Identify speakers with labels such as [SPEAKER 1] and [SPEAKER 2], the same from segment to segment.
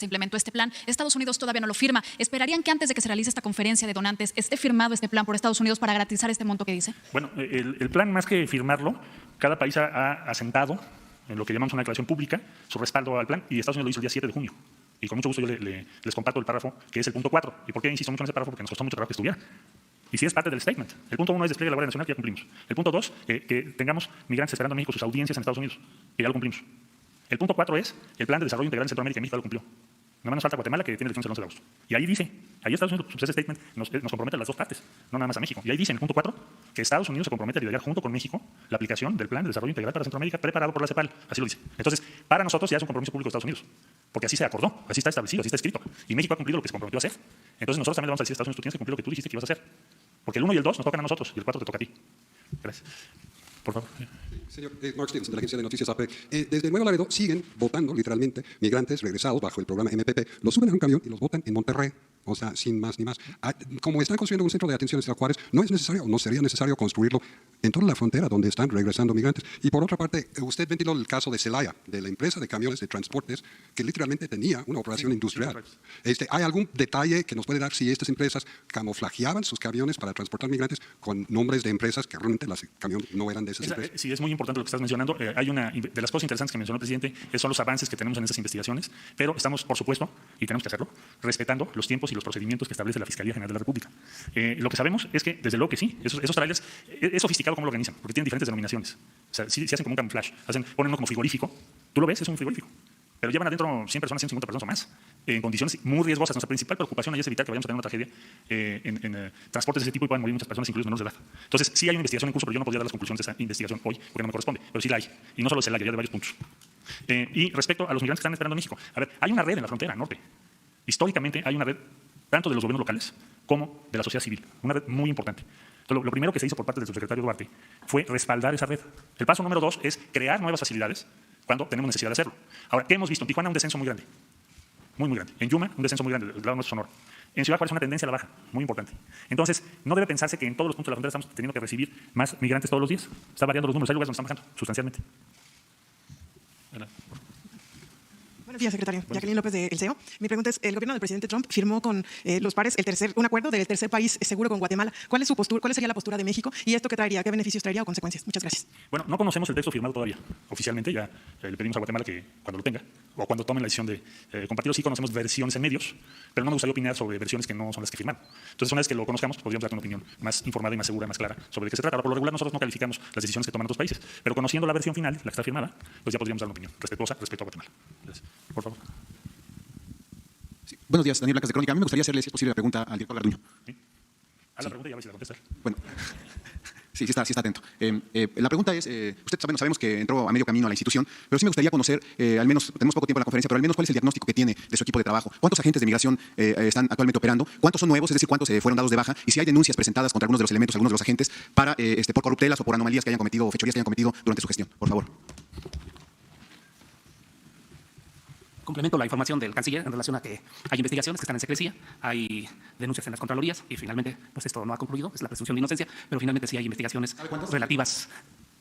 [SPEAKER 1] se implementó este plan. Estados Unidos todavía no lo firma. ¿Esperarían que antes de que se realice esta conferencia de donantes esté firmado este plan por Estados Unidos para garantizar este monto que dice?
[SPEAKER 2] Bueno, el plan, más que firmarlo, cada país ha asentado en lo que llamamos una declaración pública su respaldo al plan, y Estados Unidos lo hizo el día 7 de junio. Y con mucho gusto yo les comparto el párrafo que es el punto 4. ¿Y por qué insisto mucho en ese párrafo? Porque nos costó mucho trabajo que estuviera. Y sí es parte del statement. El punto 1 es despliegue de la Guardia Nacional, que ya cumplimos. El punto 2, que tengamos migrantes esperando en México sus audiencias en Estados Unidos, que ya lo cumplimos. El punto 4 es el plan de desarrollo integral en Centroamérica, que México ya lo cumplió. Nada más nos falta Guatemala, que tiene elecciones el 11 de agosto. Y ahí dice, ahí Estados Unidos, pues ese statement nos compromete a las dos partes, no nada más a México. Y ahí dice en el punto 4 que Estados Unidos se compromete a liderar junto con México la aplicación del plan de desarrollo integral para Centroamérica preparado por la CEPAL. Así lo dice. Entonces, para nosotros ya es un compromiso público de Estados Unidos, porque así se acordó, así está establecido, así está escrito. Y México ha cumplido lo que se comprometió a hacer. Entonces nosotros también le vamos a decir a Estados Unidos, tú tienes que cumplir lo que tú dijiste que ibas a hacer. Porque el 1 y el 2 nos tocan a nosotros y el 4 te toca a ti. Gracias. Por favor.
[SPEAKER 3] Señor Mark Stevenson, de la agencia de noticias AP. Desde Nuevo Laredo siguen votando, literalmente, migrantes regresados bajo el programa MPP. Los suben a un camión y los votan en Monterrey. O sea, sin más ni más. Como están construyendo un centro de atención en Ciudad Juárez, no es necesario, no sería necesario construirlo en toda la frontera donde están regresando migrantes. Y por otra parte, usted ventiló el caso de Celaya, de la empresa de camiones de transportes, que literalmente tenía una operación industrial. ¿Hay algún detalle que nos puede dar si estas empresas camuflajeaban sus camiones para transportar migrantes con nombres de empresas que realmente las camiones no eran de esas empresas?
[SPEAKER 2] Sí, es muy importante lo que estás mencionando. Hay una de las cosas interesantes que mencionó el presidente son los avances que tenemos en esas investigaciones, pero estamos, por supuesto, y tenemos que hacerlo, respetando los tiempos y los procedimientos que establece la Fiscalía General de la República. Lo que sabemos es que, desde luego que sí, esos trailers, es sofisticado cómo lo organizan, porque tienen diferentes denominaciones. O sea, sí hacen como un camuflaje, ponen uno como frigorífico, tú lo ves, es un frigorífico, pero llevan adentro 100 personas, 150 personas o más, en condiciones muy riesgosas. Nuestra principal preocupación ahí es evitar que vayamos a tener una tragedia en transportes de ese tipo y puedan morir muchas personas, incluso menores de edad. Entonces, sí hay una investigación en curso, pero yo no podría dar las conclusiones de esa investigación hoy, porque no me corresponde, pero sí la hay. Y no solo es el área, ya de varios puntos. Y respecto a los migrantes que están esperando en México, a ver, hay una red en la frontera norte. Históricamente hay una red tanto de los gobiernos locales como de la sociedad civil, una red muy importante. Entonces, lo primero que se hizo por parte del subsecretario Duarte fue respaldar esa red. El paso número 2 es crear nuevas facilidades cuando tenemos necesidad de hacerlo. Ahora, ¿qué hemos visto? En Tijuana un descenso muy grande, muy grande. En Yuma un descenso muy grande, del lado nuestro Sonora. En Ciudad Juárez una tendencia a la baja, muy importante. Entonces, no debe pensarse que en todos los puntos de la frontera estamos teniendo que recibir más migrantes todos los días. Está variando los números, hay lugares donde están bajando sustancialmente.
[SPEAKER 4] Buenos días, secretario. Jacqueline López, del CEO. Mi pregunta es, el gobierno del presidente Trump firmó con los pares un acuerdo del tercer país seguro con Guatemala. ¿Cuál es su postura? ¿Cuál sería la postura de México? ¿Y esto qué traería? ¿Qué beneficios traería o consecuencias? Muchas gracias.
[SPEAKER 2] Bueno, no conocemos el texto firmado todavía. Oficialmente ya le pedimos a Guatemala que cuando lo tenga, o cuando tomen la decisión de compartirlo, sí conocemos versiones en medios, pero no me gustaría opinar sobre versiones que no son las que firmaron. Entonces, una vez que lo conozcamos, podríamos dar una opinión más informada y más segura, más clara sobre de qué se trata. Ahora, por lo regular, nosotros no calificamos las decisiones que toman otros países, pero conociendo la versión final, la que está firmada, pues ya podríamos dar una opinión respetuosa respecto a Guatemala. Entonces, por favor.
[SPEAKER 5] Sí. Buenos días, Daniel Blancas de Crónica. A mí me gustaría hacerle, si es posible, la pregunta al director Garduño.
[SPEAKER 2] ¿Sí? A la pregunta y a ver si la contesta.
[SPEAKER 5] Bueno. Sí está atento. La pregunta es, sabemos que entró a medio camino a la institución, pero sí me gustaría conocer, al menos, tenemos poco tiempo en la conferencia, pero al menos cuál es el diagnóstico que tiene de su equipo de trabajo. ¿Cuántos agentes de migración están actualmente operando? ¿Cuántos son nuevos? Es decir, ¿cuántos fueron dados de baja? Y si hay denuncias presentadas contra algunos de los elementos, algunos de los agentes, por corruptelas o por anomalías que hayan cometido o fechorías que hayan cometido durante su gestión. Por favor.
[SPEAKER 6] Complemento la información del canciller en relación a que hay investigaciones que están en secrecía, hay denuncias en las contralorías y finalmente pues esto no ha concluido, es la presunción de inocencia, pero finalmente sí hay investigaciones relativas.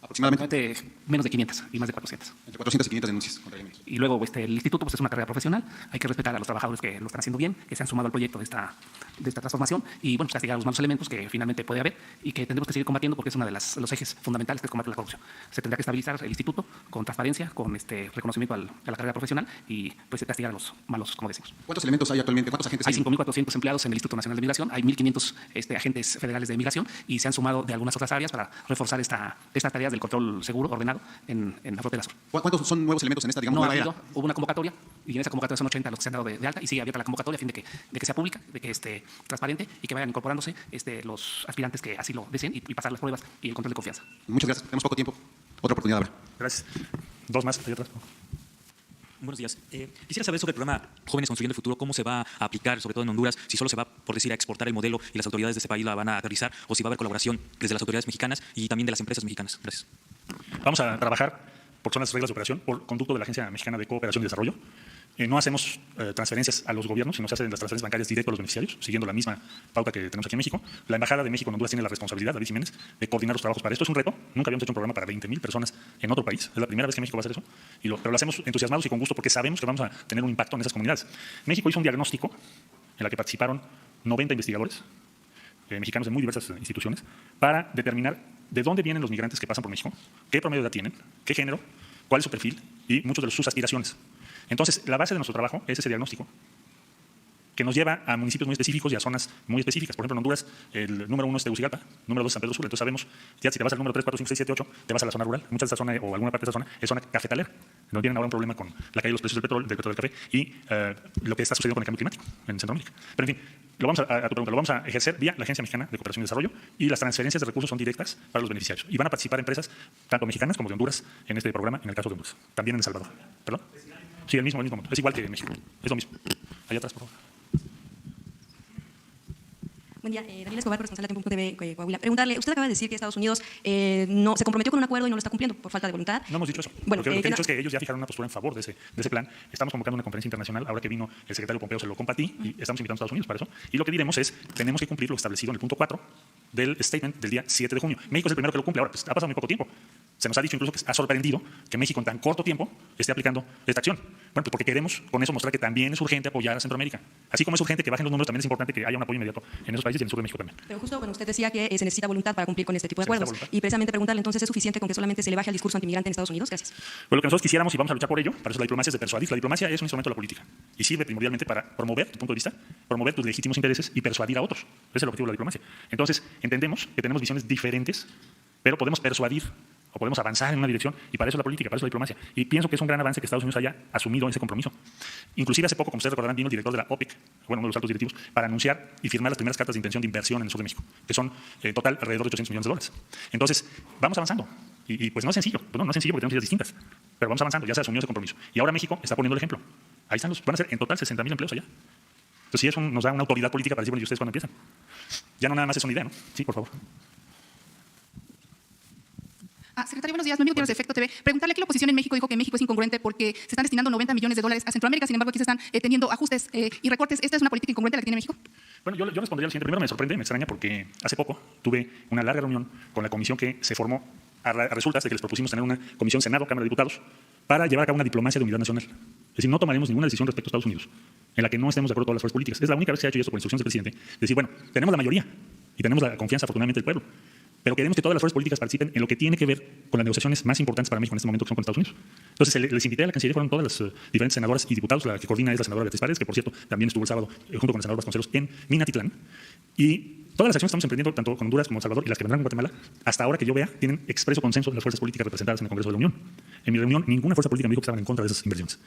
[SPEAKER 5] Aproximadamente
[SPEAKER 6] menos de 500 y más de 400.
[SPEAKER 5] Entre 400 y 500 denuncias contra elementos.
[SPEAKER 6] Y luego el instituto pues, es una carrera profesional, hay que respetar a los trabajadores que lo están haciendo bien, que se han sumado al proyecto de esta transformación y bueno, pues, castigar a los malos elementos que finalmente puede haber y que tendremos que seguir combatiendo porque es uno de los ejes fundamentales que es combatir la corrupción. Se tendrá que estabilizar el instituto con transparencia, con reconocimiento a la carrera profesional y pues castigar a los malos, como decimos.
[SPEAKER 5] ¿Cuántos elementos hay actualmente? ¿Cuántos agentes
[SPEAKER 6] hay? 5.400 empleados en el Instituto Nacional de Migración, hay 1.500 agentes federales de migración y se han sumado de algunas otras áreas para reforzar estas tareas del control seguro ordenado en la frontera sur.
[SPEAKER 5] ¿Cuántos son nuevos elementos en esta, digamos, nueva era?
[SPEAKER 6] Hubo una convocatoria y en esa convocatoria son 80 los que se han dado de alta y sigue abierta la convocatoria a fin de que sea pública, de que esté transparente y que vayan incorporándose los aspirantes que así lo deseen y pasar las pruebas y el control de confianza.
[SPEAKER 5] Muchas gracias. Tenemos poco tiempo. Otra oportunidad habrá.
[SPEAKER 2] Gracias. Dos más, ahí atrás.
[SPEAKER 7] Buenos días. Quisiera saber sobre el programa Jóvenes Construyendo el Futuro, cómo se va a aplicar, sobre todo en Honduras, si solo se va, por decir, a exportar el modelo y las autoridades de ese país la van a realizar, o si va a haber colaboración desde las autoridades mexicanas y también de las empresas mexicanas. Gracias.
[SPEAKER 2] Vamos a trabajar, porque son las reglas de operación, por conducto de la Agencia Mexicana de Cooperación y Desarrollo. no hacemos transferencias a los gobiernos, sino se hacen las transferencias bancarias directo a los beneficiarios, siguiendo la misma pauta que tenemos aquí en México. La Embajada de México en Honduras tiene la responsabilidad, David Jiménez, de coordinar los trabajos para esto. Es un reto. Nunca habíamos hecho un programa para 20,000 personas en otro país. Es la primera vez que México va a hacer eso. Pero lo hacemos entusiasmados y con gusto porque sabemos que vamos a tener un impacto en esas comunidades. México hizo un diagnóstico en la que participaron 90 investigadores mexicanos de muy diversas instituciones para determinar de dónde vienen los migrantes que pasan por México, qué promedio de edad tienen, qué género, cuál es su perfil y muchos de sus aspiraciones. Entonces, la base de nuestro trabajo es ese diagnóstico que nos lleva a municipios muy específicos y a zonas muy específicas. Por ejemplo, en Honduras, el número 1 es Tegucigalpa, número 2 es San Pedro Sur. Entonces sabemos, ya si te vas al número 3, 4, 5, 6, 7, 8, te vas a la zona rural. Mucha de esa zona o alguna parte de esa zona es zona cafetalera, donde tienen ahora un problema con la caída de los precios del petróleo, del café y lo que está sucediendo con el cambio climático en Centroamérica. Pero en fin, lo vamos a tu pregunta, lo vamos a ejercer vía la Agencia Mexicana de Cooperación y Desarrollo y las transferencias de recursos son directas para los beneficiarios. Y van a participar empresas tanto mexicanas como de Honduras en este programa, en el caso de Honduras. También en El Salvador. ¿Perdón? Sí, el mismo monto. Es igual que en México. Es lo mismo. Allá atrás, por favor.
[SPEAKER 8] Buen día, Daniel Escobar, corresponsal de Tiempo.tv, Coahuila. Preguntarle, usted acaba de decir que Estados Unidos no se comprometió con un acuerdo y no lo está cumpliendo por falta de voluntad.
[SPEAKER 2] No hemos dicho eso.
[SPEAKER 8] Bueno,
[SPEAKER 2] lo que he dicho es que ellos ya fijaron una postura en favor de ese plan. Estamos convocando una conferencia internacional. Ahora que vino el secretario Pompeo se lo compartí y estamos invitando a Estados Unidos para eso. Y lo que diremos es, tenemos que cumplir lo establecido en el punto 4 del statement del día 7 de junio. México es el primero que lo cumple. Ahora, pues, ha pasado muy poco tiempo. Se nos ha dicho incluso que ha sorprendido que México en tan corto tiempo esté aplicando esta acción. Bueno, pues porque queremos con eso mostrar que también es urgente apoyar a Centroamérica. Así como es urgente que bajen los números, también es importante que haya un apoyo inmediato en esos países y en el sur de México también.
[SPEAKER 8] Pero justo, bueno, usted decía que se necesita voluntad para cumplir con este tipo de acuerdos. Y precisamente preguntarle, entonces, ¿es suficiente con que solamente se le baje el discurso antimigrante en Estados Unidos? Gracias.
[SPEAKER 2] Pues lo que nosotros quisiéramos y vamos a luchar por ello, para eso la diplomacia es de persuadir. La diplomacia es un instrumento de la política y sirve primordialmente para promover tu punto de vista, promover tus legítimos intereses y persuadir a otros. Ese es el objetivo de la diplomacia. Entonces, entendemos que tenemos visiones diferentes, pero podemos persuadir o podemos avanzar en una dirección, y para eso es la política, para eso es la diplomacia. Y pienso que es un gran avance que Estados Unidos haya asumido ese compromiso. Inclusive hace poco, como ustedes recordarán, vino el director de la OPEC, bueno, uno de los altos directivos, para anunciar y firmar las primeras cartas de intención de inversión en el sur de México, que son en total alrededor de 800 millones de dólares. Entonces, vamos avanzando. Y pues no es sencillo, pues no es sencillo porque tenemos ideas distintas, pero vamos avanzando, ya se asumió ese compromiso. Y ahora México está poniendo el ejemplo. Ahí están van a ser en total 60,000 empleos allá. Entonces, sí, eso nos da una autoridad política para decir, bueno, ¿y ustedes cuándo empiezan? Ya no nada más es una idea, ¿no? Sí, por favor.
[SPEAKER 9] Secretario, buenos días. Noemí Gutiérrez de Efecto TV. Preguntarle que la oposición en México dijo que México es incongruente porque se están destinando 90 millones de dólares a Centroamérica, sin embargo aquí se están teniendo ajustes y recortes. ¿Esta es una política incongruente la que tiene México?
[SPEAKER 2] Bueno, yo respondería lo siguiente. Primero me sorprende, me extraña porque hace poco tuve una larga reunión con la comisión que se formó a resultas de que les propusimos tener una comisión Senado, Cámara de Diputados, para llevar a cabo una diplomacia de unidad nacional. Es decir, no tomaremos ninguna decisión respecto a Estados Unidos en la que no estemos de acuerdo con todas las fuerzas políticas. Es la única vez que se ha hecho esto por instrucciones del presidente. Decir, bueno, tenemos la mayoría y tenemos la confianza afortunadamente del pueblo, pero queremos que todas las fuerzas políticas participen en lo que tiene que ver con las negociaciones más importantes para México en este momento, que son con Estados Unidos. Entonces, les invité a la Cancillería, fueron todas las diferentes senadoras y diputados, la que coordina es la senadora Beatriz Paredes, que por cierto también estuvo el sábado junto con el senador Vasconcelos en Minatitlán. Y todas las acciones que estamos emprendiendo, tanto con Honduras como El Salvador y las que vendrán con Guatemala, hasta ahora que yo vea, tienen expreso consenso de las fuerzas políticas representadas en el Congreso de la Unión. En mi reunión, ninguna fuerza política me dijo que estaban en contra de esas inversiones.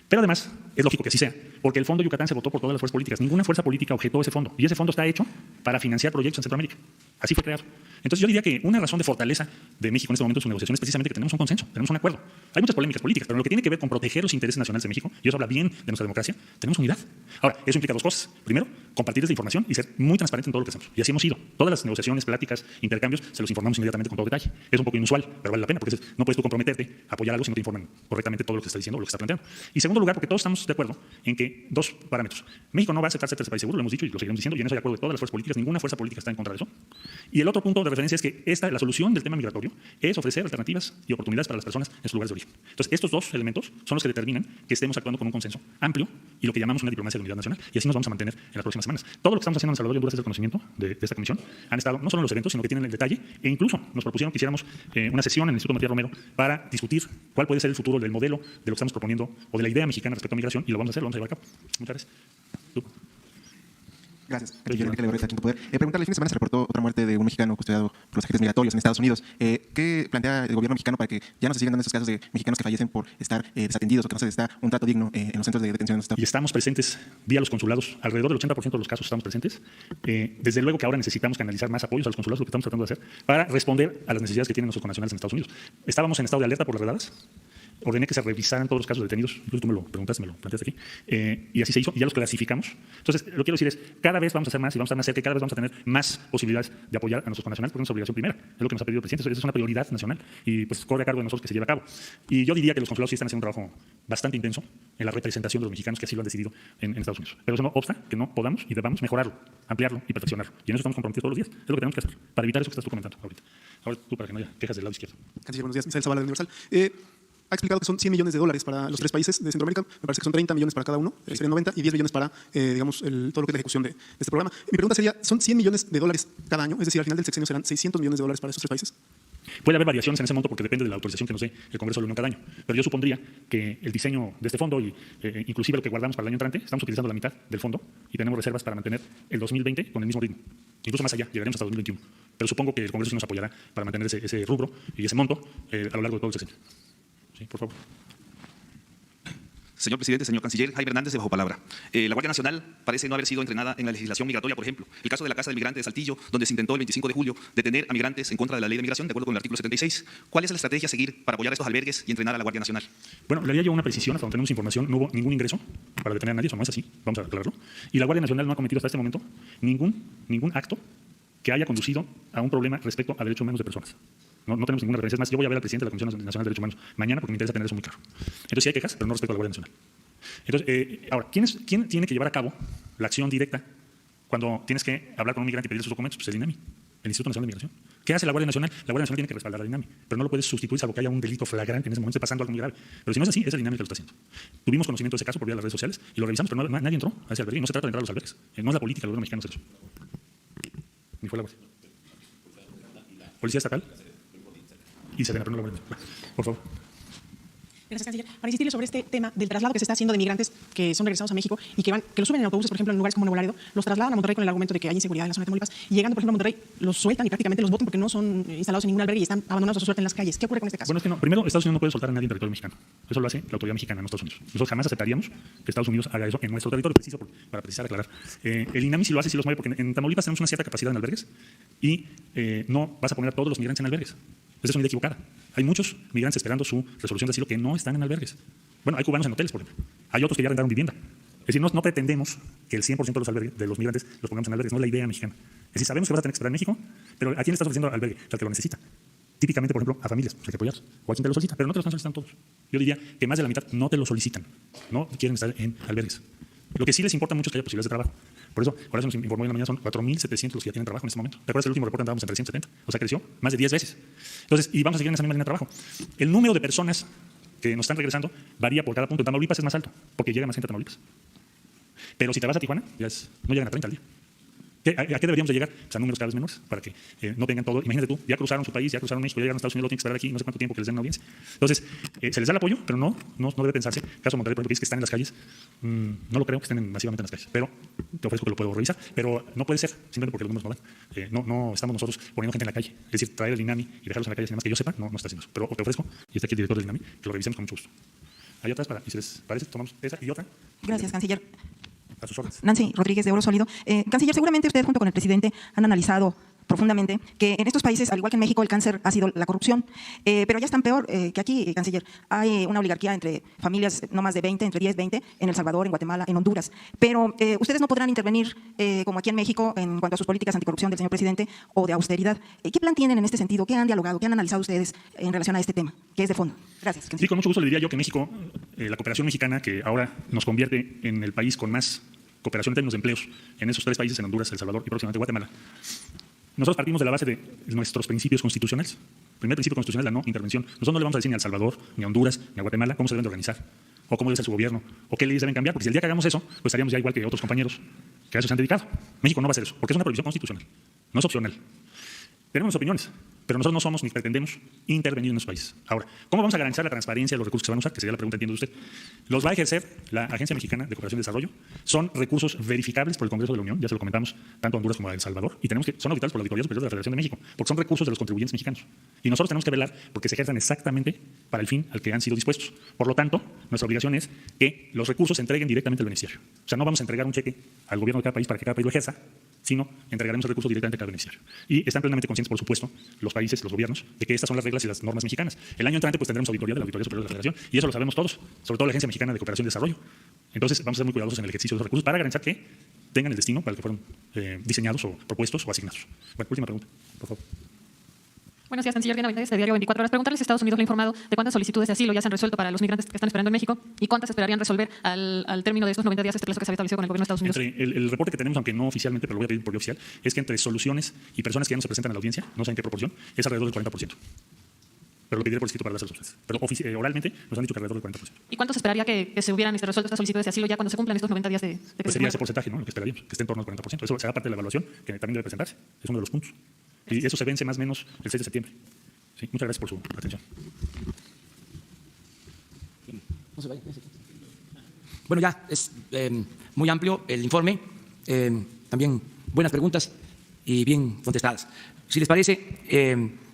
[SPEAKER 2] Pero además, es lógico que así sea, porque el Fondo Yucatán se votó por todas las fuerzas políticas. Ninguna fuerza política objetó ese fondo. Y ese fondo está hecho para financiar proyectos en Centroamérica. Así fue creado. Entonces yo diría que una razón de fortaleza de México en este momento en sus negociaciones es precisamente que tenemos un consenso, tenemos un acuerdo. Hay muchas polémicas políticas, pero en lo que tiene que ver con proteger los intereses nacionales de México, y eso habla bien de nuestra democracia, tenemos unidad. Ahora, eso implica dos cosas. Primero, compartir esa información y ser muy transparente en todo lo que hacemos. Y así hemos ido. Todas las negociaciones, pláticas, intercambios, se los informamos inmediatamente con todo detalle. Es un poco inusual, pero vale la pena, porque no puedes tú comprometerte a apoyar algo si no te informan correctamente todo lo que se está diciendo o lo que se está planteando. Y segundo lugar, porque todos estamos de acuerdo en que dos parámetros. México no va a aceptar ser tercer país seguro, lo hemos dicho y lo seguiremos diciendo, y en eso hay de acuerdo de todas las fuerzas políticas, ninguna fuerza política está en contra de eso. Y el otro punto de referencia es que la solución del tema migratorio es ofrecer alternativas y oportunidades para las personas en sus lugares de origen. Entonces, estos dos elementos son los que determinan que estemos actuando con un consenso amplio y lo que llamamos una diplomacia de unidad nacional, y así nos vamos a mantener en las próximas semanas. Todo lo que estamos haciendo en El Salvador y Honduras es el conocimiento de esta comisión. Han estado no solo en los eventos, sino que tienen el detalle, e incluso nos propusieron que hiciéramos una sesión en el Instituto Matías Romero para discutir cuál puede ser el futuro del modelo de lo que estamos proponiendo o de la idea mexicana respecto a migración, y lo vamos a hacer, lo vamos a llevar a cabo. Muchas gracias. ¿Tú?
[SPEAKER 5] Gracias. Preguntarle, el fin de semana se reportó otra muerte de un mexicano custodiado por los agentes migratorios en Estados Unidos. ¿Qué plantea el gobierno mexicano para que ya no se sigan dando estos casos de mexicanos que fallecen por estar desatendidos o que no se les da un trato digno en los centros de detención de los Estados Unidos?
[SPEAKER 2] Y estamos presentes vía los consulados, alrededor del 80% de los casos estamos presentes. Desde luego que ahora necesitamos canalizar más apoyos a los consulados, lo que estamos tratando de hacer, para responder a las necesidades que tienen nuestros connacionales en Estados Unidos. Estábamos en estado de alerta por las redadas. ordené que se revisaran todos los casos de detenidos, incluso tú me lo preguntaste, me lo planteaste aquí, y así se hizo, y ya los clasificamos. Entonces, lo que quiero decir es, cada vez vamos a hacer más y vamos a estar más cerca, y cada vez vamos a tener más posibilidades de apoyar a nuestros connacionales, porque es nuestra obligación primera, es lo que nos ha pedido el presidente, esa es una prioridad nacional, y pues corre a cargo de nosotros que se lleve a cabo. Y yo diría que los consulados sí están haciendo un trabajo bastante intenso en la representación de los mexicanos que así lo han decidido en Estados Unidos. Pero eso no obsta que no podamos y debamos mejorarlo, ampliarlo y perfeccionarlo. Y en eso estamos comprometidos todos los días, es lo que tenemos que hacer, para evitar eso que estás tú comentando ahorita. Ahora tú, para que no haya quejas del lado izquierdo.
[SPEAKER 10] Canciller, buenos días. Misael Zavala, de Universal. Ha explicado que son 100 millones de dólares para los tres países de Centroamérica. Me parece que son 30 millones para cada uno, serían 90, y 10 millones para, digamos, todo lo que es la ejecución de este programa. Mi pregunta sería, ¿son 100 millones de dólares cada año? Es decir, al final del sexenio serán 600 millones de dólares para esos tres países.
[SPEAKER 2] Puede haber variaciones en ese monto porque depende de la autorización que nos dé el Congreso de la Unión cada año. Pero yo supondría que el diseño de este fondo y inclusive lo que guardamos para el año entrante, estamos utilizando la mitad del fondo y tenemos reservas para mantener el 2020 con el mismo ritmo. Incluso más allá, llegaremos hasta 2021. Pero supongo que el Congreso sí nos apoyará para mantener ese rubro y ese monto a lo largo de todo el sexenio. Sí, por favor.
[SPEAKER 11] Señor presidente, señor canciller, Jaime Hernández de Bajo Palabra. La Guardia Nacional parece no haber sido entrenada en la legislación migratoria, por ejemplo. El caso de la Casa del Migrante de Saltillo, donde se intentó el 25 de julio detener a migrantes en contra de la ley de migración, de acuerdo con el artículo 76. ¿Cuál es la estrategia a seguir para apoyar a estos albergues y entrenar a la Guardia Nacional?
[SPEAKER 2] Bueno, le haría yo una precisión, hasta donde tenemos información, no hubo ningún ingreso para detener a nadie, eso no es así, vamos a aclararlo. Y la Guardia Nacional no ha cometido hasta este momento ningún acto que haya conducido a un problema respecto a derechos humanos de personas. No tenemos ninguna referencia. Es más, yo voy a ver al presidente de la Comisión Nacional de Derechos Humanos mañana porque me interesa tener eso muy claro. Entonces sí hay quejas, pero no respecto a la Guardia Nacional. Entonces, ahora, ¿quién tiene que llevar a cabo la acción directa cuando tienes que hablar con un migrante y pedirle sus documentos? Pues el INAMI, el Instituto Nacional de Migración. ¿Qué hace la Guardia Nacional? La Guardia Nacional tiene que respaldar al INAMI, pero no lo puedes sustituir salvo que haya un delito flagrante en ese momento, esté pasando algo muy grave. Pero si no es así, es el INAMI que lo está haciendo. Tuvimos conocimiento de ese caso por vía de las redes sociales y lo revisamos, pero nadie entró a ese albergue. Y no se trata de entrar a los albergues. No es la política del gobierno mexicano hacer eso. Ni fue la Guardia. Policía Estatal y Sedena, pero no la Guardia Nacional. Por favor.
[SPEAKER 4] Gracias, canciller. Para insistirle sobre este tema del traslado que se está haciendo de migrantes que son regresados a México y que los suben en autobuses, por ejemplo, en lugares como Nuevo Laredo, los trasladan a Monterrey con el argumento de que hay inseguridad en la zona de Tamaulipas y llegando, por ejemplo, a Monterrey, los sueltan y prácticamente los botan porque no son instalados en ningún albergue y están abandonados a su suerte en las calles. ¿Qué ocurre con este caso?
[SPEAKER 2] Bueno, es que no. Primero, Estados Unidos no puede soltar a nadie en territorio mexicano. Eso lo hace la autoridad mexicana, no Estados Unidos. Nosotros jamás aceptaríamos que Estados Unidos haga eso en nuestro territorio, para precisar, aclarar. El INAMI sí lo hace, sí los mueve, porque en Tamaulipas tenemos una cierta capacidad en albergues y no vas a poner a todos los migrantes en albergues. Esa es una idea equivocada. Hay muchos migrantes esperando su resolución de asilo que no están en albergues. Bueno, hay cubanos en hoteles, por ejemplo. Hay otros que ya rentaron vivienda. Es decir, no pretendemos que el 100% de los migrantes los pongamos en albergues. No es la idea mexicana. Es decir, sabemos que vas a tener que esperar en México, pero ¿a quién le estás ofreciendo albergue? Al que lo necesita. Típicamente, por ejemplo, a familias, hay que apoyarlos. O a quien te lo solicita, pero no te lo están solicitando todos. Yo diría que más de la mitad no te lo solicitan. No quieren estar en albergues. Lo que sí les importa mucho es que haya posibilidades de trabajo. Por eso, ahora se nos informó en la mañana, son 4.700 los que ya tienen trabajo en este momento. ¿Te acuerdas del último reporte? Andábamos en 370. O sea, creció más de 10 veces. Entonces, y vamos a seguir en esa misma línea de trabajo. El número de personas que nos están regresando varía por cada punto. En Tamaulipas es más alto, porque llega más gente a Tamaulipas. Pero si te vas a Tijuana, no llegan a 30 al día. ¿A qué deberíamos de llegar? Pues a números cada vez menores, para que no tengan todo. Imagínate tú, ya cruzaron su país, ya cruzaron México, ya llegaron a Estados Unidos, lo tienen que esperar aquí, no sé cuánto tiempo que les den una audiencia. Entonces, se les da el apoyo, pero no debe pensarse. Caso de Monterrey, por ejemplo, que dice que están en las calles, no lo creo que estén masivamente en las calles, pero te ofrezco que lo puedo revisar. Pero no puede ser, simplemente porque los números no dan. No estamos nosotros poniendo gente en la calle. Es decir, traer el INAMI y dejarlos en la calle, sin más que yo sepa, no está haciendo eso. Pero te ofrezco, y está aquí el director del INAMI, que lo revisemos con mucho gusto. Hay otras y si les parece, tomamos esa y otra.
[SPEAKER 12] Gracias, canciller.
[SPEAKER 2] A sus órdenes.
[SPEAKER 12] Nancy Rodríguez, de Oro Sólido. Canciller, seguramente usted junto con el presidente han analizado profundamente que en estos países, al igual que en México, el cáncer ha sido la corrupción, pero ya están peor que aquí, canciller. Hay una oligarquía entre familias no más de 20, entre 10, 20, en El Salvador, en Guatemala, en Honduras. Pero ustedes no podrán intervenir, como aquí en México, en cuanto a sus políticas anticorrupción del señor presidente o de austeridad. ¿Qué plan tienen en este sentido? ¿Qué han dialogado? ¿Qué han analizado ustedes en relación a este tema, que es de fondo? Gracias, canciller.
[SPEAKER 2] Sí, con mucho gusto le diría yo que México, la cooperación mexicana, que ahora nos convierte en el país con más cooperación en términos de empleos en esos tres países, en Honduras, El Salvador y próximamente Guatemala. Nosotros partimos de la base de nuestros principios constitucionales. El primer principio constitucional es la no intervención. Nosotros no le vamos a decir ni a El Salvador, ni a Honduras, ni a Guatemala cómo se deben de organizar, o cómo debe ser su gobierno, o qué leyes deben cambiar, porque si el día que hagamos eso, pues estaríamos ya igual que otros compañeros que a eso se han dedicado. México no va a hacer eso, porque es una prohibición constitucional, no es opcional. Tenemos opiniones, pero nosotros no somos ni pretendemos intervenir en nuestros países. Ahora, ¿cómo vamos a garantizar la transparencia de los recursos que se van a usar? Que sería la pregunta, entiende usted. Los va a ejercer la Agencia Mexicana de Cooperación y Desarrollo. Son recursos verificables por el Congreso de la Unión, ya se lo comentamos tanto a Honduras como a El Salvador, y son auditados por la Auditoría Superior de la Federación de México, porque son recursos de los contribuyentes mexicanos. Y nosotros tenemos que velar porque se ejerzan exactamente para el fin al que han sido dispuestos. Por lo tanto, nuestra obligación es que los recursos se entreguen directamente al beneficiario. O sea, no vamos a entregar un cheque al gobierno de cada país para que cada país lo ejerza, sino entregaremos el recurso directamente a cada beneficiario. Y están plenamente conscientes, por supuesto, los países, los gobiernos, de que estas son las reglas y las normas mexicanas. El año entrante pues tendremos auditoría de la Auditoría Superior de la Federación, y eso lo sabemos todos, sobre todo la Agencia Mexicana de Cooperación y Desarrollo. Entonces vamos a ser muy cuidadosos en el ejercicio de los recursos para garantizar que tengan el destino para el que fueron diseñados o propuestos o asignados. Bueno, última pregunta, por favor.
[SPEAKER 13] Buenos días, canciller Diana Benavides, de Diario 24 Horas. Preguntarle si Estados Unidos le ha informado de cuántas solicitudes de asilo ya se han resuelto para los migrantes que están esperando en México y cuántas esperarían resolver al término de estos 90 días, este plazo que se había establecido con el gobierno de Estados Unidos.
[SPEAKER 2] Entre el reporte que tenemos, aunque no oficialmente, pero lo voy a pedir por vía oficial, es que entre soluciones y personas que ya no se presentan a la audiencia, no sé en qué proporción, es alrededor del 40%. Pero lo pediré por escrito para dárselo a ustedes. Pero oralmente nos han dicho que alrededor del 40%.
[SPEAKER 13] ¿Y cuánto se esperaría que se hubieran resuelto estas solicitudes de asilo ya cuando se cumplan estos 90 días de que
[SPEAKER 2] pues
[SPEAKER 13] se
[SPEAKER 2] sería ese porcentaje, ¿no? Lo que esperaríamos, que esté en torno al 40%. Eso será parte de la evaluación que también debe presentarse. Es uno de los puntos. Y eso se vence más o menos el 6 de septiembre. Sí, muchas gracias por su atención.
[SPEAKER 14] No se vaya. Bueno, ya es muy amplio el informe, también buenas preguntas y bien contestadas. Si les parece,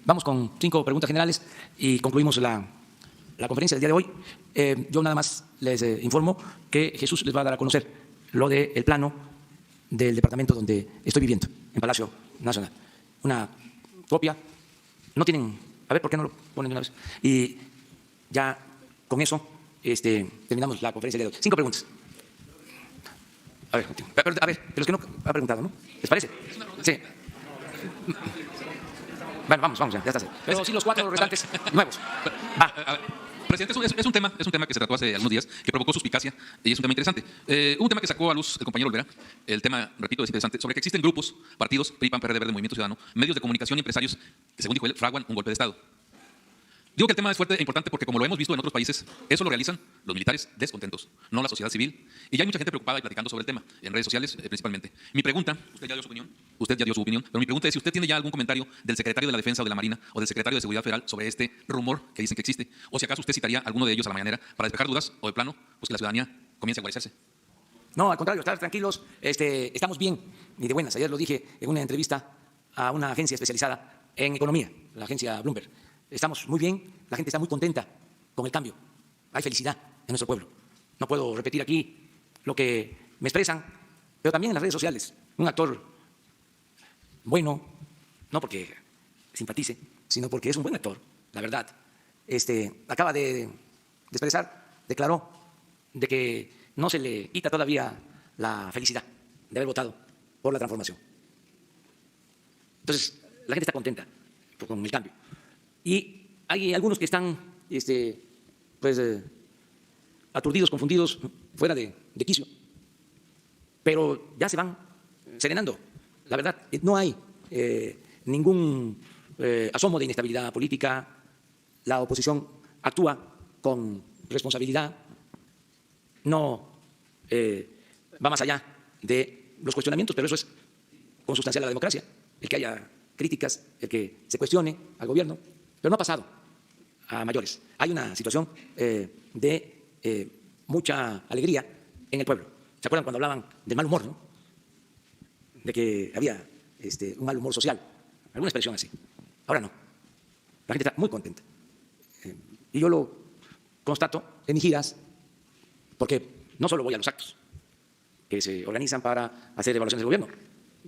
[SPEAKER 14] vamos con 5 preguntas generales y concluimos la conferencia del día de hoy. Yo nada más les informo que Jesús les va a dar a conocer lo del plano del departamento donde estoy viviendo, en Palacio Nacional. Una copia. No tienen... A ver, ¿por qué no lo ponen de una vez? Y ya con eso terminamos la conferencia del día de hoy. 5 preguntas. A ver, pero es que no ha preguntado, ¿no? ¿Les parece? Sí. Bueno, vamos, ya está. Pero sí los 4 restantes nuevos.
[SPEAKER 15] Presidente, es un tema que se trató hace algunos días, que provocó suspicacia y es un tema interesante. Un tema que sacó a luz el compañero Olvera, el tema, repito, es interesante, sobre que existen grupos, partidos, PRI, PAN, PRD, Verde, Movimiento Ciudadano, medios de comunicación y empresarios que, según dijo él, fraguan un golpe de Estado. Digo que el tema es fuerte e importante porque, como lo hemos visto en otros países, eso lo realizan los militares descontentos, no la sociedad civil. Y ya hay mucha gente preocupada y platicando sobre el tema, en redes sociales principalmente. Mi pregunta, usted ya dio su opinión, pero mi pregunta es si usted tiene ya algún comentario del secretario de la Defensa o de la Marina o del secretario de Seguridad Federal sobre este rumor que dicen que existe, o si acaso usted citaría a alguno de ellos a la mañanera para despejar dudas o de plano, pues que la ciudadanía comience a guarecerse.
[SPEAKER 14] No, al contrario, estar tranquilos, estamos bien y de buenas. Ayer lo dije en una entrevista a una agencia especializada en economía, la agencia Bloomberg. Estamos muy bien, la gente está muy contenta con el cambio. Hay felicidad en nuestro pueblo. No puedo repetir aquí lo que me expresan, pero también en las redes sociales. Un actor bueno, no porque simpatice, sino porque es un buen actor, la verdad. Acaba de expresar, declaró de que no se le quita todavía la felicidad de haber votado por la transformación. Entonces, la gente está contenta con el cambio. Y hay algunos que están aturdidos, confundidos, fuera de quicio. Pero ya se van serenando. La verdad, no hay ningún asomo de inestabilidad política. La oposición actúa con responsabilidad. No va más allá de los cuestionamientos, pero eso es consustancial a la democracia. El que haya críticas, el que se cuestione al gobierno. Pero no ha pasado a mayores. Hay una situación de mucha alegría en el pueblo. ¿Se acuerdan cuando hablaban del mal humor, no? De que había un mal humor social, alguna expresión así. Ahora no. La gente está muy contenta. Y yo lo constato en mis giras, porque no solo voy a los actos que se organizan para hacer evaluaciones del gobierno.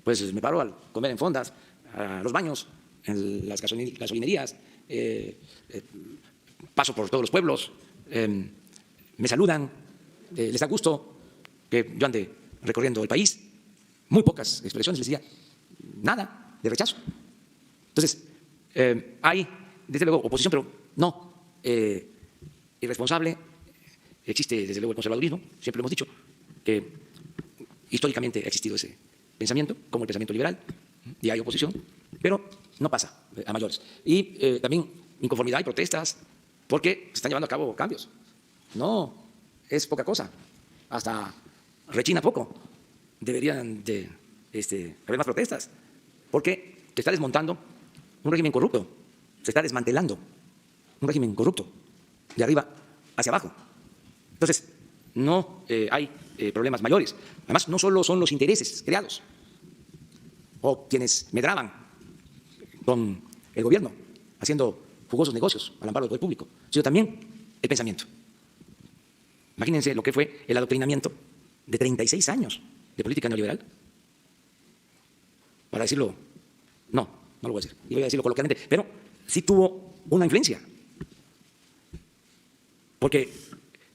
[SPEAKER 14] Pues me paro al comer en fondas, a los baños, en las gasolinerías, paso por todos los pueblos, me saludan, les da gusto que yo ande recorriendo el país. Muy pocas expresiones, les decía, nada de rechazo. Entonces, hay, desde luego, oposición, pero no irresponsable. Existe, desde luego, el conservadurismo, siempre lo hemos dicho, que históricamente ha existido ese pensamiento, como el pensamiento liberal, y hay oposición, pero no pasa a mayores. Y también inconformidad y protestas, porque se están llevando a cabo cambios. No es poca cosa, hasta rechina poco. Deberían de haber más protestas, porque se está desmontando un régimen corrupto, se está desmantelando un régimen corrupto, de arriba hacia abajo. Entonces, no hay problemas mayores. Además, no solo son los intereses creados o quienes medraban con el gobierno haciendo jugosos negocios al amparo del poder público, sino también el pensamiento. Imagínense lo que fue el adoctrinamiento de 36 años de política neoliberal. para decirlo, no lo voy a decir, y voy a decirlo coloquialmente, pero sí tuvo una influencia, porque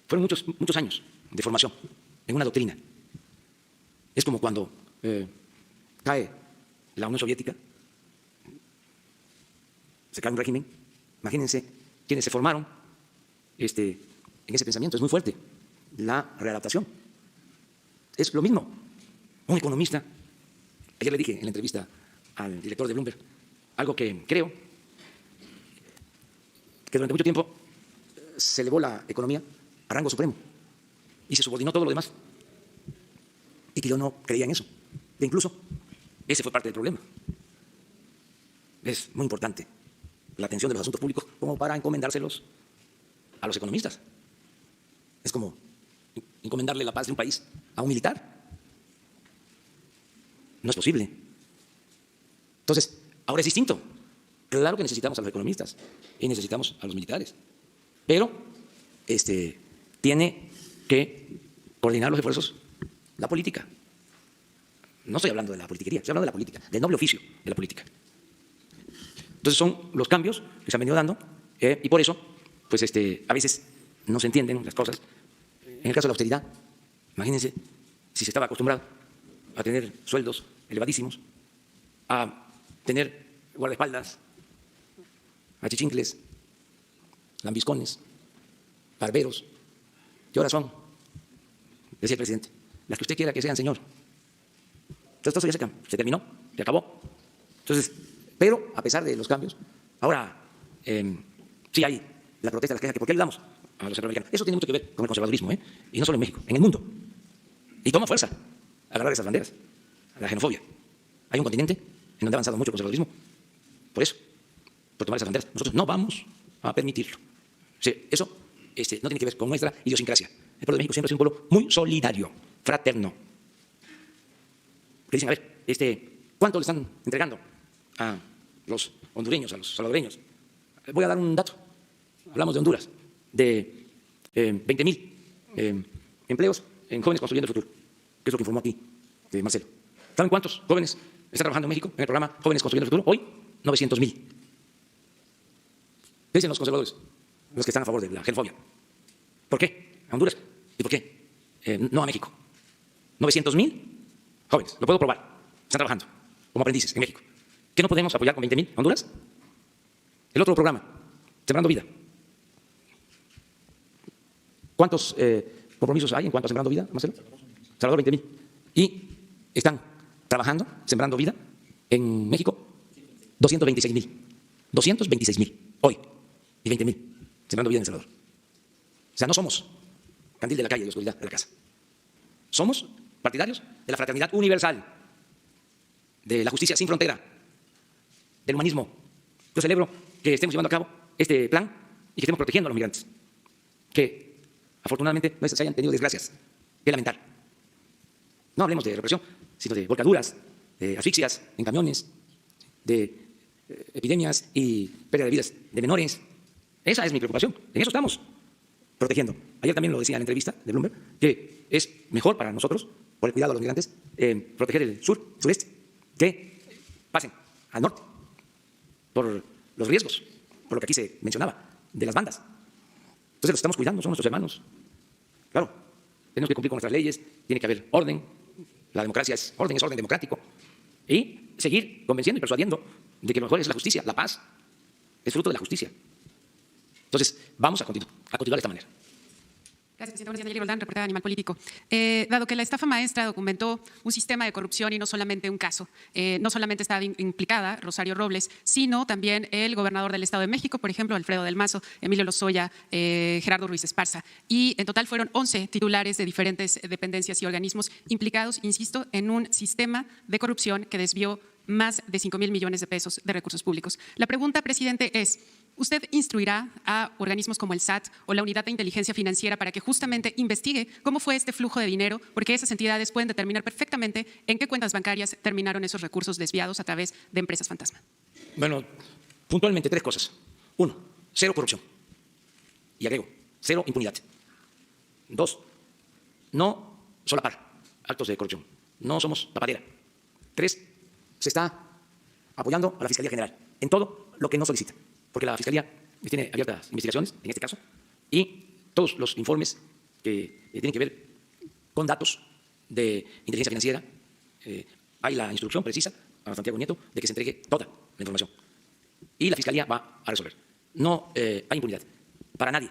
[SPEAKER 14] fueron muchos años de formación en una doctrina. Es como cuando cae la Unión Soviética, se cae un régimen, imagínense quienes se formaron en ese pensamiento, es muy fuerte, la readaptación. Es lo mismo, un economista, ayer le dije en la entrevista al director de Bloomberg, algo que creo que durante mucho tiempo se elevó la economía a rango supremo y se subordinó todo lo demás, y que yo no creía en eso, e incluso ese fue parte del problema. Es muy importante la atención de los asuntos públicos como para encomendárselos a los economistas. Es como encomendarle la paz de un país a un militar. No es posible. Entonces, ahora es distinto. Claro que necesitamos a los economistas y necesitamos a los militares, pero tiene que coordinar los esfuerzos la política. No estoy hablando de la politiquería, estoy hablando de la política, del noble oficio de la política. Entonces son los cambios que se han venido dando y por eso, pues a veces no se entienden las cosas. En el caso de la austeridad, imagínense si se estaba acostumbrado a tener sueldos elevadísimos, a tener guardaespaldas, achichincles, lambiscones, barberos, ¿qué horas son? Decía el presidente, las que usted quiera que sean, señor. Entonces, todo eso ya se terminó, se acabó. Entonces, pero a pesar de los cambios, ahora sí hay la protesta, la queja, que ¿por qué le damos a los centroamericanos? Eso tiene mucho que ver con el conservadurismo, y no solo en México, en el mundo. Y toma fuerza agarrar esas banderas, la xenofobia. Hay un continente en donde ha avanzado mucho el conservadurismo, por eso, por tomar esas banderas. Nosotros no vamos a permitirlo. O sea, eso no tiene que ver con nuestra idiosincrasia. El pueblo de México siempre ha sido un pueblo muy solidario, fraterno. Que dicen, a ver, ¿cuánto le están entregando a los hondureños, a los salvadoreños? Voy a dar un dato. Hablamos de Honduras, de 20.000 empleos en Jóvenes Construyendo el Futuro, que es lo que informó aquí Marcelo. ¿Saben cuántos jóvenes están trabajando en México en el programa Jóvenes Construyendo el Futuro? Hoy, 900.000. ¿Qué dicen los conservadores? Los que están a favor de la xenofobia. ¿Por qué? A Honduras. ¿Y por qué? No a México. 900.000 jóvenes, lo puedo probar. Están trabajando como aprendices en México. ¿Qué no podemos apoyar con 20.000 Honduras? El otro programa, Sembrando Vida. ¿Cuántos compromisos hay en cuanto a Sembrando Vida, Marcelo? Salvador, 20.000. Y están trabajando, Sembrando Vida, en México, 226.000. 226.000 hoy. Y 20.000 Sembrando Vida en El Salvador. O sea, no somos candil de la calle y oscuridad de la casa. Somos partidarios de la fraternidad universal, de la justicia sin frontera, del humanismo. Yo celebro que estemos llevando a cabo este plan y que estemos protegiendo a los migrantes, que afortunadamente no se hayan tenido desgracias que lamentar. No hablemos de represión, sino de volcaduras, de asfixias en camiones, de epidemias y pérdida de vidas de menores. Esa es mi preocupación. En eso estamos protegiendo. Ayer también lo decía en la entrevista de Bloomberg, que es mejor para nosotros, por el cuidado a los migrantes, proteger el sureste, que pasen al norte, por los riesgos, por lo que aquí se mencionaba, de las bandas. Entonces los estamos cuidando, son nuestros hermanos. Claro, tenemos que cumplir con nuestras leyes, tiene que haber orden, la democracia es orden democrático, y seguir convenciendo y persuadiendo de que lo mejor es la justicia, la paz, es fruto de la justicia. Entonces, vamos a continuar de esta manera.
[SPEAKER 16] Gracias, presidente. Buenos días, Nayeli Roldán, reportera de Animal Político. Dado que la estafa maestra documentó un sistema de corrupción y no solamente un caso, no solamente estaba implicada Rosario Robles, sino también el gobernador del Estado de México, por ejemplo, Alfredo del Mazo, Emilio Lozoya, Gerardo Ruiz Esparza. Y en total fueron 11 titulares de diferentes dependencias y organismos implicados, insisto, en un sistema de corrupción que desvió más de 5,000 millones de pesos de recursos públicos. La pregunta, presidente, es: ¿usted instruirá a organismos como el SAT o la Unidad de Inteligencia Financiera para que justamente investigue cómo fue este flujo de dinero? Porque esas entidades pueden determinar perfectamente en qué cuentas bancarias terminaron esos recursos desviados a través de empresas fantasma.
[SPEAKER 14] Bueno, puntualmente 3 cosas. 1, 0 corrupción. Y agrego, 0 impunidad. 2, no solapar actos de corrupción. No somos tapadera. 3, se está apoyando a la Fiscalía General en todo lo que no solicita, porque la Fiscalía tiene abiertas investigaciones, en este caso, y todos los informes que tienen que ver con datos de inteligencia financiera, hay la instrucción precisa a Santiago Nieto de que se entregue toda la información. Y la Fiscalía va a resolver. No hay impunidad para nadie.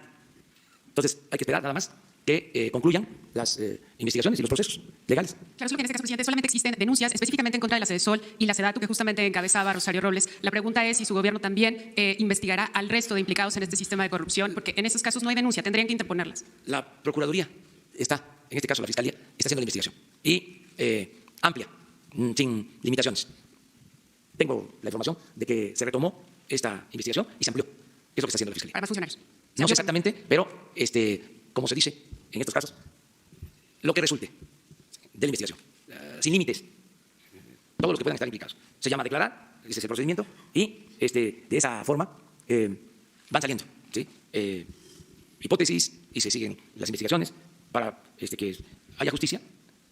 [SPEAKER 14] Entonces, hay que esperar nada más que concluyan las investigaciones y los procesos legales.
[SPEAKER 16] Claro, es lo que en este caso, presidente, solamente existen denuncias específicamente en contra de la Sedesol y la Sedatu, que justamente encabezaba Rosario Robles. La pregunta es si su gobierno también investigará al resto de implicados en este sistema de corrupción, porque en esos casos no hay denuncia, tendrían que interponerlas.
[SPEAKER 14] La Procuraduría está, en este caso la Fiscalía, está haciendo la investigación. Y amplia, sin limitaciones. Tengo la información de que se retomó esta investigación y se amplió. ¿Qué es lo que está haciendo la Fiscalía?
[SPEAKER 16] Para más funcionarios.
[SPEAKER 14] No sé exactamente, pero como se dice en estos casos, lo que resulte de la investigación, sin límites, todos los que puedan estar implicados. Se llama declarar, ese es el procedimiento, y de esa forma van saliendo, ¿sí? Hipótesis, y se siguen las investigaciones para que haya justicia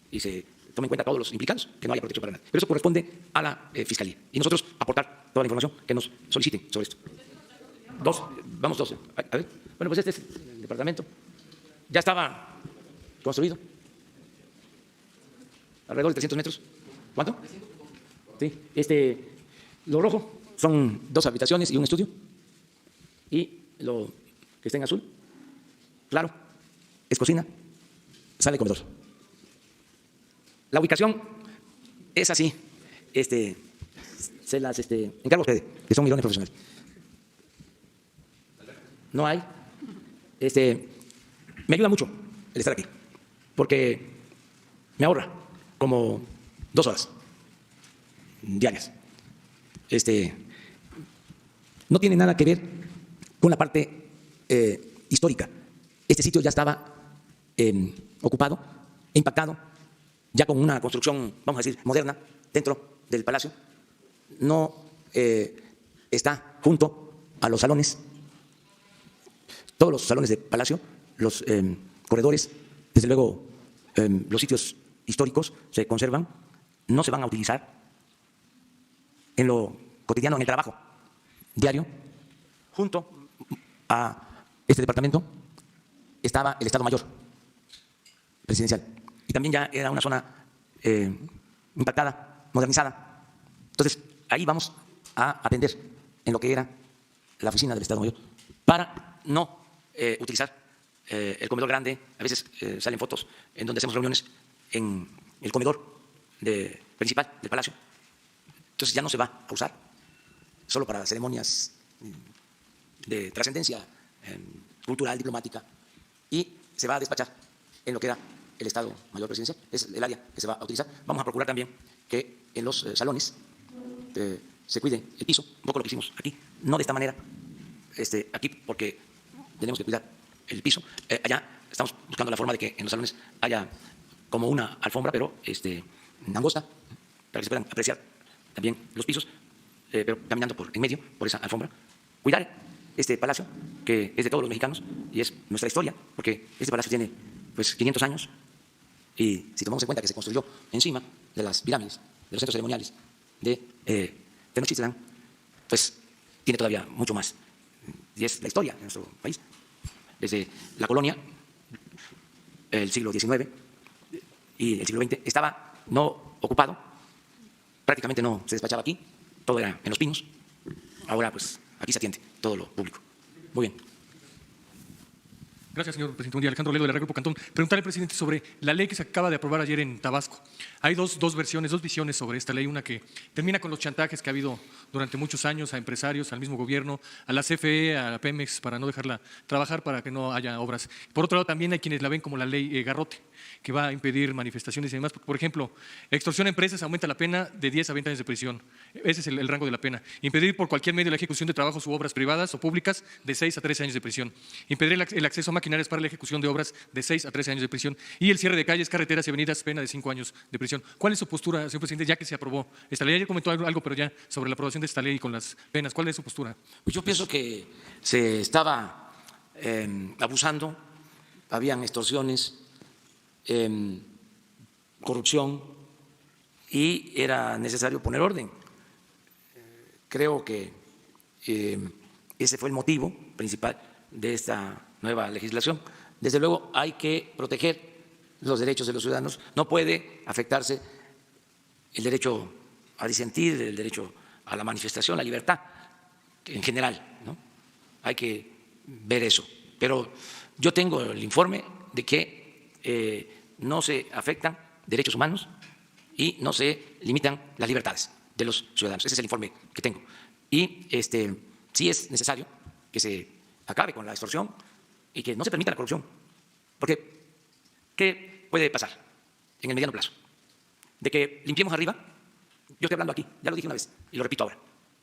[SPEAKER 14] y se tomen en cuenta todos los implicados, que no haya protección para nadie. Pero eso corresponde a la Fiscalía. Y nosotros aportar toda la información que nos soliciten sobre esto. Vamos dos. A ver. Bueno, pues este es el departamento. Ya estaba construido. Alrededor de 300 metros. ¿Cuánto? Sí. Lo rojo son 2 habitaciones y un estudio. Y lo que está en azul, claro, es cocina, sala y comedor. La ubicación es así. Se las encargo a ustedes, que son millones profesionales. No hay. Me ayuda mucho el estar aquí, porque me ahorra como 2 horas diarias. No tiene nada que ver con la parte histórica. Este sitio ya estaba ocupado e impactado, ya con una construcción, vamos a decir, moderna, dentro del palacio. No está junto a los salones, todos los salones del palacio, los corredores, desde luego los sitios históricos se conservan, no se van a utilizar en lo cotidiano, en el trabajo diario. Junto a este departamento estaba el Estado Mayor presidencial y también ya era una zona impactada, modernizada. Entonces, ahí vamos a atender en lo que era la oficina del Estado Mayor para no utilizar el comedor grande. A veces salen fotos en donde hacemos reuniones en el comedor principal del Palacio. Entonces ya no se va a usar solo para ceremonias de trascendencia cultural, diplomática, y se va a despachar en lo que era el Estado Mayor Presidencial. Es el área que se va a utilizar. Vamos a procurar también que en los salones se cuide el piso, un poco lo que hicimos aquí, no de esta manera, aquí porque tenemos que cuidar el piso. Allá estamos buscando la forma de que en los salones haya como una alfombra, pero angosta, para que se puedan apreciar también los pisos, pero caminando en medio, por esa alfombra. Cuidar este palacio, que es de todos los mexicanos y es nuestra historia, porque este palacio tiene pues 500 años, y si tomamos en cuenta que se construyó encima de las pirámides, de los centros ceremoniales de Tenochtitlán, pues tiene todavía mucho más. Y es la historia de nuestro país. Desde la colonia, el siglo XIX y el siglo XX, estaba no ocupado, prácticamente no se despachaba aquí, todo era en Los Pinos. Ahora, pues, aquí se atiende todo lo público. Muy bien.
[SPEAKER 17] Gracias, señor presidente. Buen día, Alejandro Ledo, de la Grupo Cantón. Preguntarle al presidente sobre la ley que se acaba de aprobar ayer en Tabasco. Hay dos versiones, 2 visiones sobre esta ley. Una que termina con los chantajes que ha habido durante muchos años a empresarios, al mismo gobierno, a la CFE, a la Pemex, para no dejarla trabajar, para que no haya obras. Por otro lado, también hay quienes la ven como la ley Garrote, que va a impedir manifestaciones y demás. Por ejemplo, extorsión a empresas aumenta la pena de 10 a 20 años de prisión. Ese es el rango de la pena. Impedir por cualquier medio la ejecución de trabajos u obras privadas o públicas, de 6 a 13 años de prisión. Impedir el acceso a maquinarias para la ejecución de obras, de 6 a 13 años de prisión. Y el cierre de calles, carreteras y avenidas, pena de 5 años de prisión. ¿Cuál es su postura, señor presidente, ya que se aprobó esta ley? Ayer comentó algo, pero ya sobre la aprobación de esta ley con las penas. ¿Cuál es su postura?
[SPEAKER 14] Pues yo pienso que se estaba abusando, habían extorsiones, corrupción, y era necesario poner orden. Creo que ese fue el motivo principal de esta nueva legislación. Desde luego hay que proteger los derechos de los ciudadanos. No puede afectarse el derecho a disentir, el derecho a la manifestación, la libertad en general, ¿no? Hay que ver eso. Pero yo tengo el informe de que no se afectan derechos humanos y no se limitan las libertades de los ciudadanos. Ese es el informe que tengo. Y sí es necesario que se acabe con la extorsión y que no se permita la corrupción. Porque, ¿qué puede pasar en el mediano plazo? De que limpiemos arriba. Yo estoy hablando aquí, ya lo dije una vez y lo repito ahora,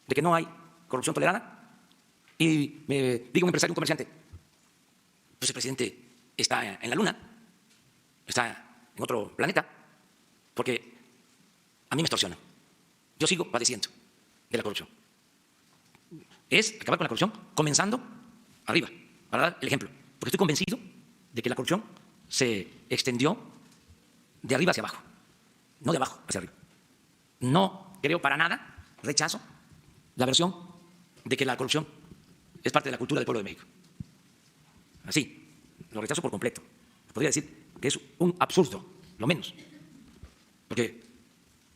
[SPEAKER 14] de que no hay corrupción tolerada y me diga un empresario, un comerciante, pues el presidente está en la luna, está en otro planeta, porque a mí me extorsiona. Yo sigo padeciendo de la corrupción. Es acabar con la corrupción comenzando arriba, para dar el ejemplo. Porque estoy convencido de que la corrupción se extendió de arriba hacia abajo, no de abajo hacia arriba. No creo para nada, rechazo la versión de que la corrupción es parte de la cultura del pueblo de México. Así, lo rechazo por completo. Podría decir que es un absurdo, lo menos. Porque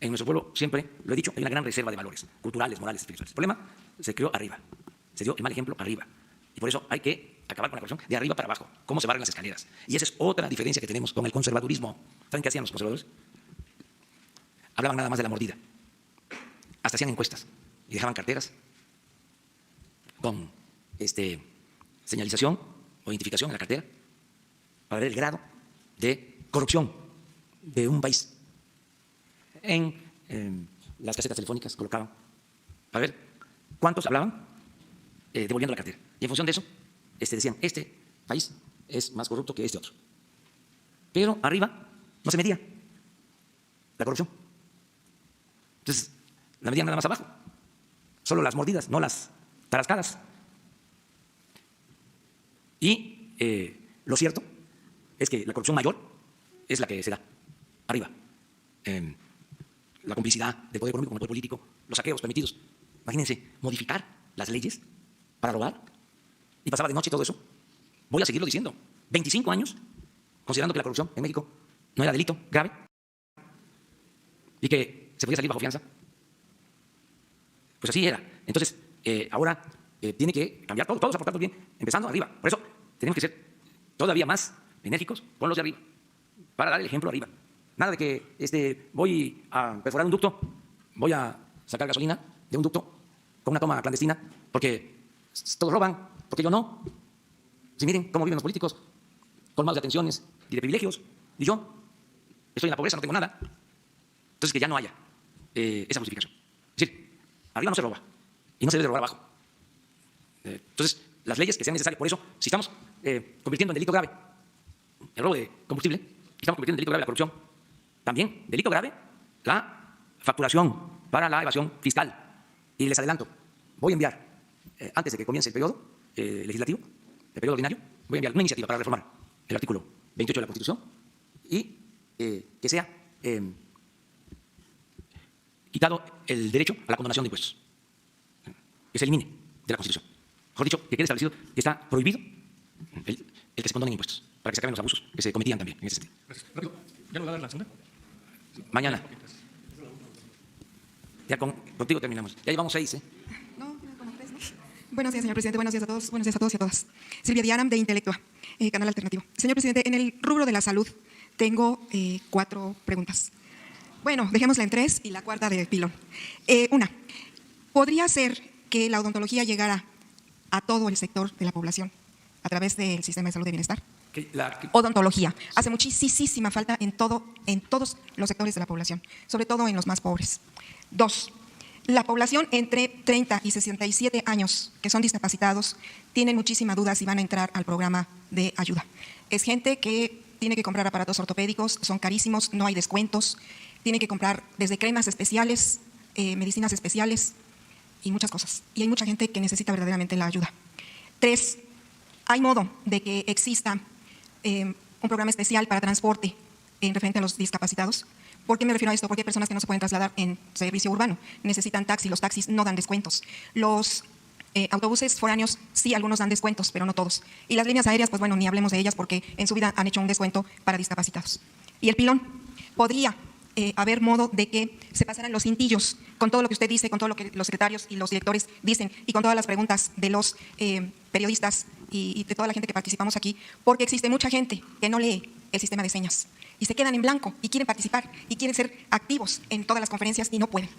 [SPEAKER 14] en nuestro pueblo, siempre lo he dicho, hay una gran reserva de valores culturales, morales, espirituales. El problema se creó arriba, se dio el mal ejemplo arriba. Y por eso hay que acabar con la corrupción de arriba para abajo, cómo se barren las escaleras. Y esa es otra diferencia que tenemos con el conservadurismo. ¿Saben qué hacían los conservadores? Hablaban nada más de la mordida. Hasta hacían encuestas y dejaban carteras con señalización o identificación en la cartera para ver el grado de corrupción de un país. En las casetas telefónicas colocaban para ver cuántos hablaban devolviendo la cartera. Y en función de eso decían, este país es más corrupto que este otro. Pero arriba no se medía la corrupción. Entonces, la medían nada más abajo. Solo las mordidas, no las tarascadas. Y lo cierto es que la corrupción mayor es la que se da arriba. La complicidad del poder económico con el poder político, los saqueos permitidos. Imagínense, modificar las leyes para robar y pasaba de noche todo eso. Voy a seguirlo diciendo. 25 años considerando que la corrupción en México no era delito grave y que se podía salir bajo fianza. Pues así era. Entonces, ahora tiene que cambiar todo, todos aportando bien, empezando arriba. Por eso tenemos que ser todavía más enérgicos con los de arriba, para dar el ejemplo arriba. Nada de que voy a perforar un ducto, voy a sacar gasolina de un ducto con una toma clandestina, porque todos roban, porque yo no. Si miren cómo viven los políticos, colmados de atenciones y de privilegios, y yo estoy en la pobreza, no tengo nada. Entonces que ya no haya esa justificación. Es decir, arriba no se roba y no se debe de robar abajo. Entonces, las leyes que sean necesarias. Por eso, si estamos convirtiendo en delito grave el robo de combustible, estamos convirtiendo en delito grave la corrupción, también delito grave la facturación para la evasión fiscal. Y les adelanto, voy a enviar, antes de que comience el periodo legislativo, el periodo ordinario, voy a enviar una iniciativa para reformar el artículo 28 de la Constitución y que sea quitado el derecho a la condonación de impuestos, que se elimine de la Constitución. Mejor dicho, que quede establecido que está prohibido el que se condonen impuestos, para que se acaben los abusos que se cometían también en ese sentido.
[SPEAKER 17] Rápido. ¿Ya nos va a dar la segunda?
[SPEAKER 14] Mañana. Ya contigo terminamos. Ya llevamos 6, ¿eh?
[SPEAKER 12] No, como 3, ¿no? Buenos días, señor presidente. Buenos días a todos. Buenos días a todos y a todas. Silvia Diana, de Intelectua, Canal Alternativo. Señor presidente, en el rubro de la salud tengo 4 preguntas. Bueno, dejémosla en 3 y la cuarta de pilón. Una, ¿podría ser que la odontología llegara a todo el sector de la población a través del sistema de salud de bienestar? Odontología. Hace muchísima falta en todos los sectores de la población, sobre todo en los más pobres. 2, la población entre 30 y 67 años que son discapacitados tienen muchísima duda si van a entrar al programa de ayuda. Es gente que tiene que comprar aparatos ortopédicos, son carísimos, no hay descuentos, tiene que comprar desde cremas especiales, medicinas especiales y muchas cosas. Y hay mucha gente que necesita verdaderamente la ayuda. 3, hay modo de que exista un programa especial para transporte en referente a los discapacitados, ¿Por qué me refiero a esto? Porque hay personas que no se pueden trasladar en servicio urbano. Necesitan taxi, los taxis no dan descuentos. Los autobuses foráneos, sí, algunos dan descuentos, pero no todos. Y las líneas aéreas, pues bueno, ni hablemos de ellas porque en su vida han hecho un descuento para discapacitados. Y el pilón, podría haber modo de que se pasaran los cintillos con todo lo que usted dice, con todo lo que los secretarios y los directores dicen y con todas las preguntas de los periodistas y de toda la gente que participamos aquí, porque existe mucha gente que no lee el sistema de señas y se quedan en blanco y quieren participar y quieren ser activos en todas las conferencias y no pueden.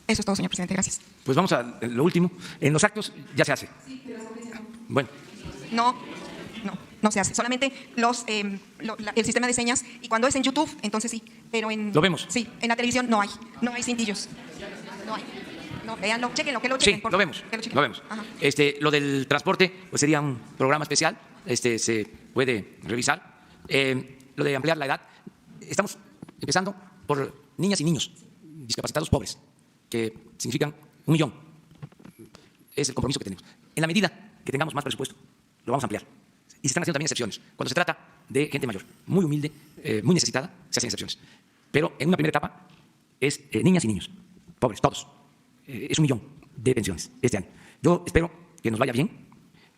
[SPEAKER 12] Eso es todo, señor presidente. Gracias.
[SPEAKER 14] Pues vamos a lo último. En los actos ya se hace. Bueno.
[SPEAKER 12] No se hace. Solamente el sistema de señas y cuando es en YouTube, entonces sí. Pero
[SPEAKER 14] ¿Lo vemos?
[SPEAKER 12] Sí, en la televisión no hay cintillos. No hay. No, véanlo, chéquenlo, que lo chequen.
[SPEAKER 14] Sí, lo vemos.
[SPEAKER 12] Lo
[SPEAKER 14] vemos.
[SPEAKER 12] Ajá.
[SPEAKER 14] Lo del transporte pues sería un programa especial. Se puede revisar. Lo de ampliar la edad. Estamos empezando por niñas y niños discapacitados pobres, que significan 1 millón. Es el compromiso que tenemos. En la medida que tengamos más presupuesto, lo vamos a ampliar. Y se están haciendo también excepciones. Cuando se trata de gente mayor, muy humilde, muy necesitada, se hacen excepciones. Pero en una primera etapa es niñas y niños, pobres, todos. Es 1 millón de pensiones este año. Yo espero que nos vaya bien,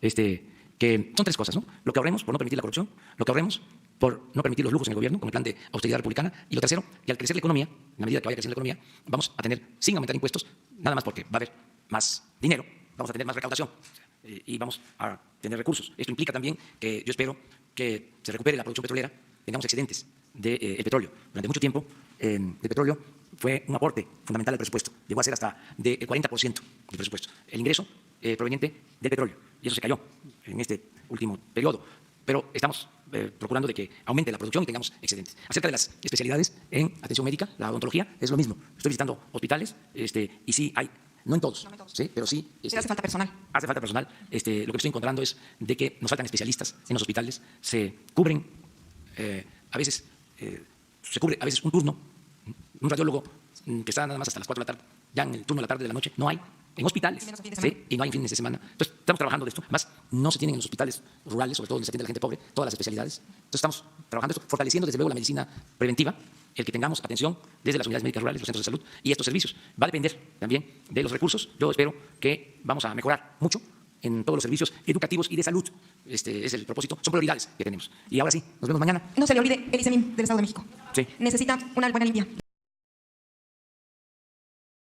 [SPEAKER 14] que son 3 cosas, ¿no? Lo que ahorremos por no permitir la corrupción, lo que ahorremos por no permitir los lujos en el gobierno, con el plan de austeridad republicana, y lo tercero, que al crecer la economía, en la medida que vaya creciendo la economía, vamos a tener, sin aumentar impuestos, nada más porque va a haber más dinero, vamos a tener más recaudación y vamos a tener recursos. Esto implica también que yo espero que se recupere la producción petrolera, tengamos excedentes del petróleo. Durante mucho tiempo el petróleo fue un aporte fundamental al presupuesto, llegó a ser hasta del 40% del presupuesto, el ingreso proveniente del petróleo, y eso se cayó en este último periodo. Pero estamos procurando de que aumente la producción y tengamos excedentes. Acerca de las especialidades en atención médica, la odontología es lo mismo. Estoy visitando hospitales y sí hay, no en todos, ¿sí? Pero sí.
[SPEAKER 12] Pero hace falta personal.
[SPEAKER 14] Hace falta personal. Lo que estoy encontrando es de que nos faltan especialistas en los hospitales. Se cubren a veces, se cubre a veces un turno, un radiólogo que está nada más hasta las 4 de la tarde, ya en el turno de la tarde de la noche, no hay. En hospitales, ¿sí? Y no hay fines de semana. Entonces, estamos trabajando de esto. Más, no se tienen en los hospitales rurales, sobre todo donde se atiende a la gente pobre, todas las especialidades. Entonces, estamos trabajando esto, fortaleciendo desde luego la medicina preventiva, el que tengamos atención desde las unidades médicas rurales, los centros de salud y estos servicios. Va a depender también de los recursos. Yo espero que vamos a mejorar mucho en todos los servicios educativos y de salud. Este es el propósito, son prioridades que tenemos. Y ahora sí, nos vemos mañana.
[SPEAKER 12] No se le olvide el ICEMIN del Estado de México.
[SPEAKER 14] Sí.
[SPEAKER 12] Necesita una buena línea.